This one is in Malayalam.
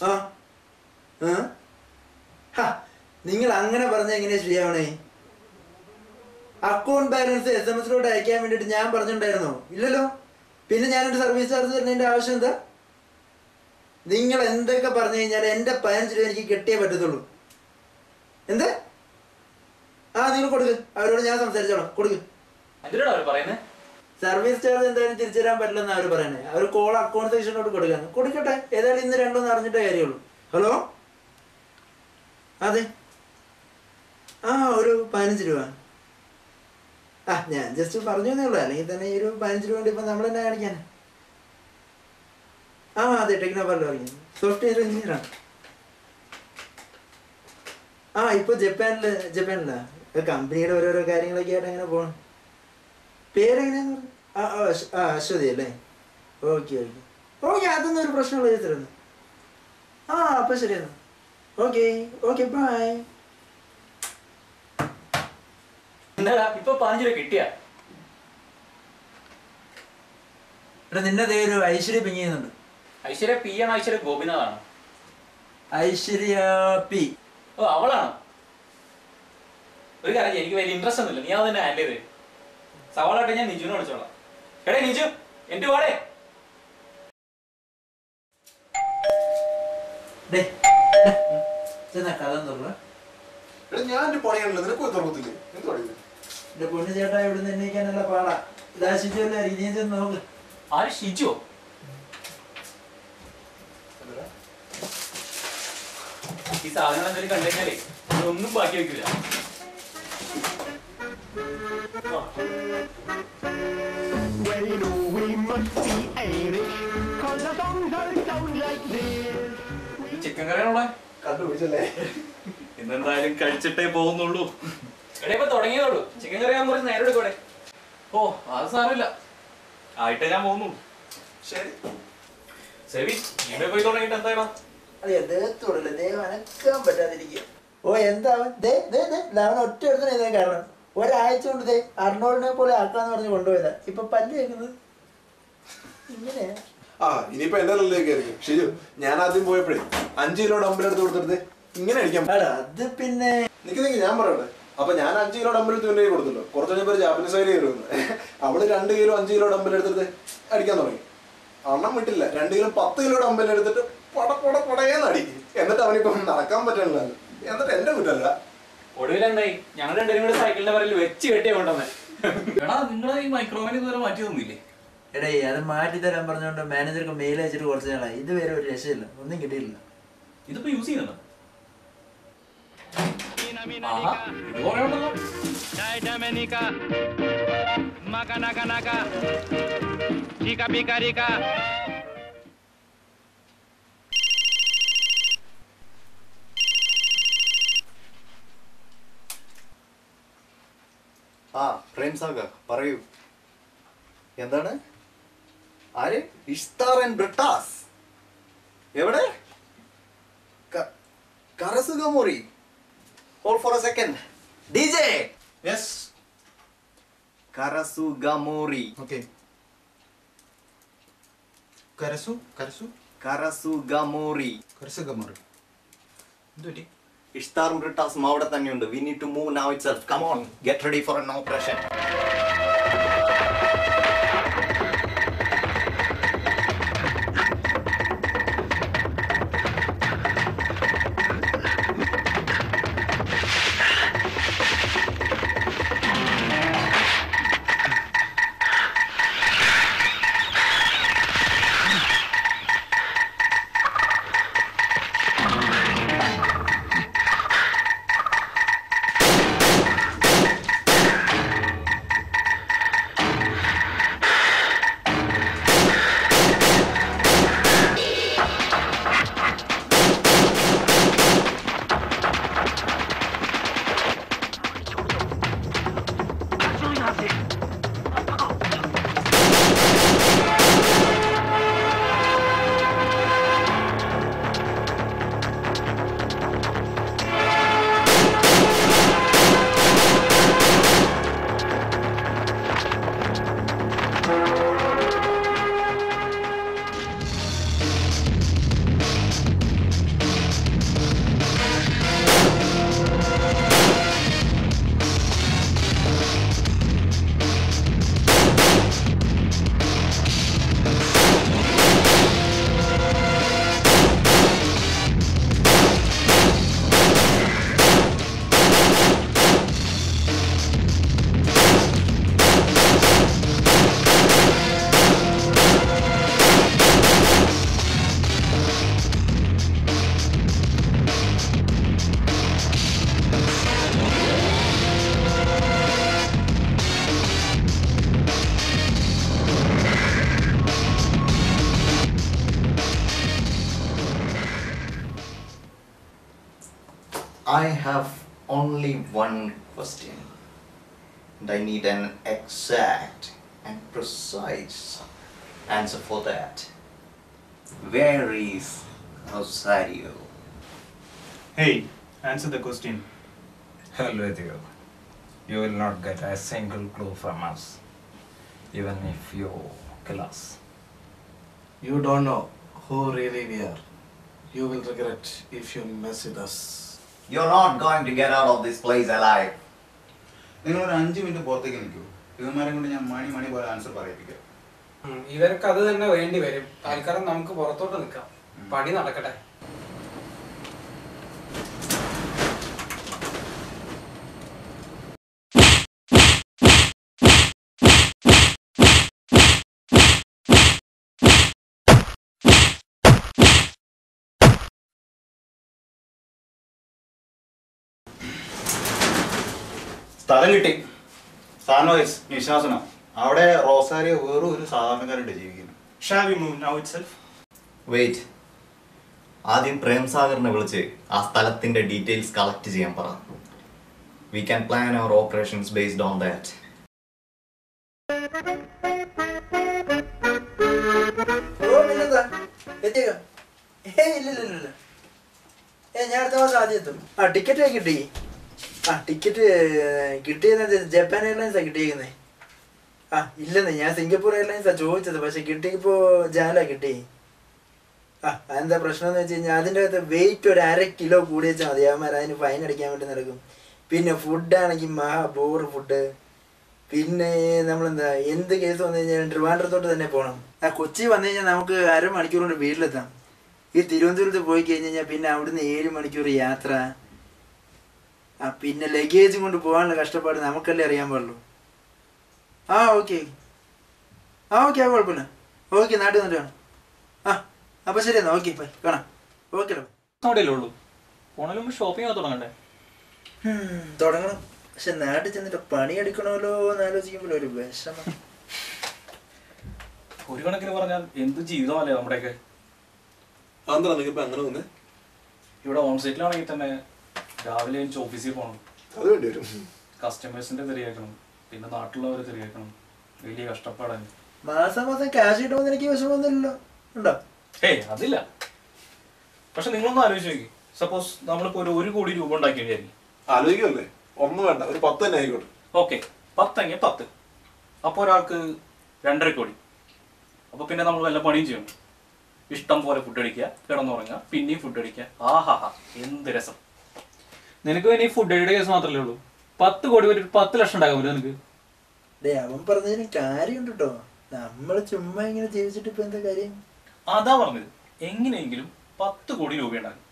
ആ നിങ്ങൾ അങ്ങനെ പറഞ്ഞാൽ എങ്ങനെയാ ശരിയാവണേ? അക്കൗണ്ട് ബാലൻസ് SMS അയക്കാൻ വേണ്ടിയിട്ട് ഞാൻ പറഞ്ഞിട്ടുണ്ടായിരുന്നോ? ഇല്ലല്ലോ. പിന്നെ ഞാനൊരു സർവീസ് ചാർജ് തരുന്നതിൻ്റെ ആവശ്യം എന്താ? നിങ്ങൾ എന്തൊക്കെ പറഞ്ഞു കഴിഞ്ഞാൽ എൻ്റെ 15 രൂപ എനിക്ക് കിട്ടിയേ പറ്റത്തുള്ളൂ. എന്ത്? നിങ്ങൾ കൊടുക്ക്, അവരോട് ഞാൻ സംസാരിച്ചോളാം. കൊടുക്ക്. സർവീസ് ചാർജ് എന്തായാലും തിരിച്ചു തരാൻ പറ്റില്ലെന്ന് അവർ പറയണേ. അവർ കോൾ അക്കൗണ്ട് സെക്ഷനോട് കൊടുക്കാന്ന്. കൊടുക്കട്ടെ, ഏതായാലും ഇന്ന് രണ്ടൊന്നും അറിഞ്ഞിട്ടേ കാര്യമുള്ളൂ. ഹലോ, അതെ, ഒരു 15 രൂപ. ഞാൻ ജസ്റ്റ് പറഞ്ഞേ ഉള്ളൂ. അല്ലെങ്കിൽ തന്നെ ഈ ഒരു 15 രൂപ കൊണ്ട് ഇപ്പം നമ്മൾ തന്നെ കാണിക്കാൻ. അതെ, ടെക്നോ പാർലർ അറിയാം. സോഫ്റ്റ്വെയർ എഞ്ചിനീയറാണ്. ഇപ്പോൾ ജപ്പാനിലാ. കമ്പനിയുടെ ഓരോരോ കാര്യങ്ങളൊക്കെ ആയിട്ട് അങ്ങനെ പോകണം. പേരെങ്ങനെയാന്ന് പറഞ്ഞു? അശ്വതി അല്ലേ? ഓക്കെ, അതൊന്നും ഒരു പ്രശ്നമുള്ള ചേച്ചി. അപ്പം ശരിയെന്നാ. Okay bye. ഇപ്പൊ 15 രൂപ കിട്ടിയ നിന്നെ ഒരു ഐശ്വര്യ പിങ് ചെയ്യുന്നുണ്ട്. ഐശ്വര്യ പി ആണോ ഐശ്വര്യ ഗോപിനാഥാണോ? ഐശ്വര്യ പി. അവളാണോ? ഒരു കാര്യം, എനിക്ക് വലിയ ഇൻട്രസ്റ്റ് ഒന്നുമില്ല. നീ അത് തന്നെ ഹാൻഡിൽ ചെയ്തേ. സവാളായിട്ട് ഞാൻ നിജുവിനെ വിളിച്ചോളാം. എടേ നിജു, എന്റെ വാടേ. എന്റെ പൊന്നു ചേട്ടാ, ഇവിടെ നിന്ന് എണ്ണീക്കാനല്ല പാടാ. ഇതാ ഷിജുവല്ലേ, ഇനി നോക്ക്. ആര് ഷിജു? ഈ സാധനങ്ങൾ എന്തെങ്കിലും കണ്ടുകഴിഞ്ഞാലേ ഒന്നും ബാക്കി വെക്കില്ല. ചിക്കൻ കറിയാണോടെ? കണ്ടുപിടിച്ചല്ലേ? ഇന്നെന്തായാലും കഴിച്ചിട്ടേ പോകുന്നുള്ളൂ. ഇപ്പൊ തുടങ്ങിയതോളൂ. ചിക്കൻ കറിയാന്ന് പറഞ്ഞ് നേരെ എടുക്കൂടെ? അത് സാരമില്ല, ആയിട്ടേ ഞാൻ പോകുന്നു. ശരി സെവി, ഇവിടെ പോയി തുടങ്ങിയിട്ട് എന്തായാലും ദേഹത്തോടല്ലേ, ദേഹം അനക്കാൻ പറ്റാതിരിക്കുക. എന്താ അവൻ ഒറ്റ എടുത്തേ കാരണം ഒരാഴ്ച കൊണ്ട് അർണോൾഡിനെ പോലെ ആക്കാന്ന് പറഞ്ഞ് കൊണ്ടുപോയതാ. ഇപ്പൊ പല്ല് കേൾക്കുന്നത് ഇങ്ങനെയാ. ഇനിയിപ്പോ എന്റെ ലെല്ലിലേക്ക് ആയിരിക്കും. ശരി, ഞാൻ ആദ്യം പോയപ്പോഴേ 5 കിലോ ഡമ്പൽ എടുത്ത് കൊടുത്തിട്ട് ഇങ്ങനെ അടിക്കാൻ. അത് പിന്നെ നിക്ക് ഞാൻ പറയട്ടെ. അപ്പൊ ഞാൻ 5 കിലോ ഡമ്പൽ തുന്നേ കൊടുത്തല്ലോ. കുറച്ച് കഴിഞ്ഞപ്പോ ജാപ്പനീസ് വരെ കയറുന്നു. അവള് 2 കിലോ 5 കിലോ ഡമ്പൽ എടുത്തിട്ട് അടിക്കാൻ തുടങ്ങി. അണ്ണം വിട്ടില്ല. 2 കിലോ 10 കിലോ ഡമ്പൽ എടുത്തിട്ട് പടയേന്ന് അടിക്കും. എന്നിട്ട് അവനിപ്പം നടക്കാൻ പറ്റണില്ല. എന്നിട്ട് എന്റെ കുറ്റല്ല. ഒടുവിലെന്തായി? ഞങ്ങൾ രണ്ടുപേരും കൂടെ സൈക്കിളിന്റെ പറയിൽ വെച്ച് കെട്ടിയാ കൊണ്ടുവന്നേ. എടാ, നിങ്ങൾ ഈ മൈക്രോവേവ് ഇതുവരെ മാറ്റി തന്നില്ലേ? അത് മാറ്റി തരാൻ പറഞ്ഞോണ്ട് മാനേജർക്ക് മെയിൽ അയച്ചിട്ട് കുറച്ച് നാളായി. ഇതുവരെ ഒരു രക്ഷയില്ല, ഒന്നും കിട്ടിയില്ല. ഇതിപ്പോ യൂസ് ചെയ്യുന്നുണ്ടോ? പ്രേം സാഗർ പറയൂ. എന്താണ്? ആര്? ഇഷ്താർ ആൻഡ് ബ്രിട്ടാസ് എവിടെ? കരസുഗമോറി. Hold for a second. DJ. Yes. കരസുഗമോറി. ഓക്കേ. കരസുഗമോറി. എന്തുപറ്റി? ഇഷ്താറും ബ്രിട്ടാസും അവിടെ തന്നെയുണ്ട്. We need to move now itself. Come on, get ready for an operation. I have only one question. And I need an exact and precise answer for that. Where is Rosario? Hey, answer the question. Hell with you. You will not get a single clue from us, even if you kill us. You don't know who really we are. You will regret if you mess with us. You're not going to get out of this place alive. നിങ്ങളൊരു 5 മിനിറ്റ് പുറത്തേക്ക് നിൽക്കൂ. ഇവന്മാരെ കൊണ്ട് ഞാൻ മണി പോലെ ആൻസർ പറയിപ്പിക്കാം. ഇവർക്ക് അത് തന്നെ വേണ്ടി വരും. തൽക്കാലം നമുക്ക് പുറത്തോട്ട് നിൽക്കാം. പണി നടക്കട്ടെ. സ്ഥലം കിട്ടി. സാനോയിസ് നിശാസനം. അവിടെ റോസാരിയോ വേറെ ഒരു സാധാരണക്കാരുടെ ജീവിക്കുന്നു. Shall we move now itself? Wait. ആദ്യം പ്രേം സാഗറിനെ വിളിച്ച് ആ സ്ഥലത്തിന്റെ ഡീറ്റെയിൽസ് കളക്ട് ചെയ്യാൻ പറ. We can plan our operations based on that. Bro പിന്നെന്താ എത്തിയോ? ഇല്ല ഞാൻ അടുത്ത മാസം ആദ്യം എത്തും. ടിക്കറ്റ് കിട്ടി. ടിക്കറ്റ് കിട്ടിയത് ജപ്പാൻ എയർലൈൻസാണ് കിട്ടിയിരിക്കുന്നത്. ഇല്ലെന്ന് ഞാൻ സിംഗപ്പൂർ എയർലൈൻസാണ് ചോദിച്ചത്. പക്ഷെ കിട്ടിയപ്പോൾ ജാല കിട്ടി. അതെന്താ പ്രശ്നം എന്ന് വെച്ച് കഴിഞ്ഞാൽ അതിൻ്റെ അകത്ത് വെയിറ്റ് ഒരു 1/2 കിലോ കൂടി വെച്ചാൽ മതി. അവന്മാർ അതിന് ഫൈൻ അടിക്കാൻ വേണ്ടി നടക്കും. പിന്നെ ഫുഡാണെങ്കിൽ ബോർ ഫുഡ്. പിന്നെ നമ്മളെന്താ എന്ത് കേസ് വന്നു കഴിഞ്ഞാൽ ട്രിവാൻഡ്രത്തോട്ട് തന്നെ പോകണം. കൊച്ചി വന്നു കഴിഞ്ഞാൽ നമുക്ക് 1/2 മണിക്കൂർ കൊണ്ട് വീട്ടിലെത്താം. ഈ തിരുവനന്തപുരത്ത് പോയി കഴിഞ്ഞ് കഴിഞ്ഞാൽ പിന്നെ അവിടുന്ന് 7 മണിക്കൂർ യാത്ര. പിന്നെ ലഗേജും കൊണ്ട് പോകാനുള്ള കഷ്ടപ്പാട് നമുക്കല്ലേ അറിയാൻ പാടുള്ളൂ. ഓക്കെ കുഴപ്പമില്ല. ഓക്കെ നാട്ടിൽ വന്നിട്ട് കാണാം. അപ്പോൾ ശരി എന്നാൽ ഓക്കെ ബൈ കാണാം. ഓക്കെ അവിടെയല്ലേ ഉള്ളൂ. പോണതിന് മുമ്പ് ഷോപ്പിംഗ് തുടങ്ങണ്ടേ? തുടങ്ങണം. പക്ഷെ നാട്ടിൽ ചെന്നിട്ട് പണിയെടുക്കണമല്ലോ എന്ന് ആലോചിക്കുമ്പോൾ ഒരു വിഷമം. ഒരു കണക്കിന് പറഞ്ഞാൽ എന്ത് ജീവിതമല്ലേ നമ്മുടെയൊക്കെ. അതെന്താ നിങ്ങൾക്ക് അങ്ങനെ വന്നേ? ഇവിടെ ഓൺ സൈറ്റിലാണെങ്കിൽ തന്നെ രാവിലെ എനിക്ക് ഓഫീസിൽ പോകണം. അത് വേണ്ടി വരും. കസ്റ്റമേഴ്സിന്റെ തിരികേക്കണം, പിന്നെ നാട്ടിലുള്ളവർ തിരികേക്കണം. വലിയ കഷ്ടപ്പാടാണ്. മാസം ക്യാഷ് കിട്ടുമ്പോൾ എനിക്ക് വിഷമമൊന്നുമില്ലല്ലോ. ഉണ്ടോ? അതില്ല. പക്ഷെ നിങ്ങളൊന്ന് ആലോചിച്ച് നോക്കി. സപ്പോസ് നമ്മളിപ്പോ ഒരു 1 കോടി രൂപ ഉണ്ടാക്കി വിചാരിക്കും. ആലോചിക്കല്ലേ? ഒന്നും വേണ്ട, ഒരു 10 തന്നെ ആയിക്കോട്ടെ. ഓക്കെ, 10 10. അപ്പോൾ ഒരാൾക്ക് 2.5 കോടി. അപ്പൊ പിന്നെ നമ്മൾ വല്ല പണിയും ചെയ്യണം. ഇഷ്ടം പോലെ ഫുഡ് അടിക്കുക, കിടന്നുറങ്ങുക, പിന്നെയും ഫുഡ് അടിക്കുക. എന്ത് രസം. നിനക്ക് പിന്നെ ഈ ഫുഡ് അടിയുടെ കേസ് മാത്രമല്ലേ ഉള്ളൂ. 10 കോടി ഒരു 10 ലക്ഷം ഉണ്ടാക്കാൻ പറ്റും നിനക്ക്. അവൻ പറഞ്ഞതിന് കാര്യമുണ്ട് കേട്ടോ. നമ്മൾ ചുമ്മാ ഇങ്ങനെ ജീവിച്ചിട്ട് ഇപ്പൊ എന്താ കാര്യം? അതാ പറഞ്ഞത്. എങ്ങനെയെങ്കിലും 10 കോടി രൂപ ഉണ്ടാകും.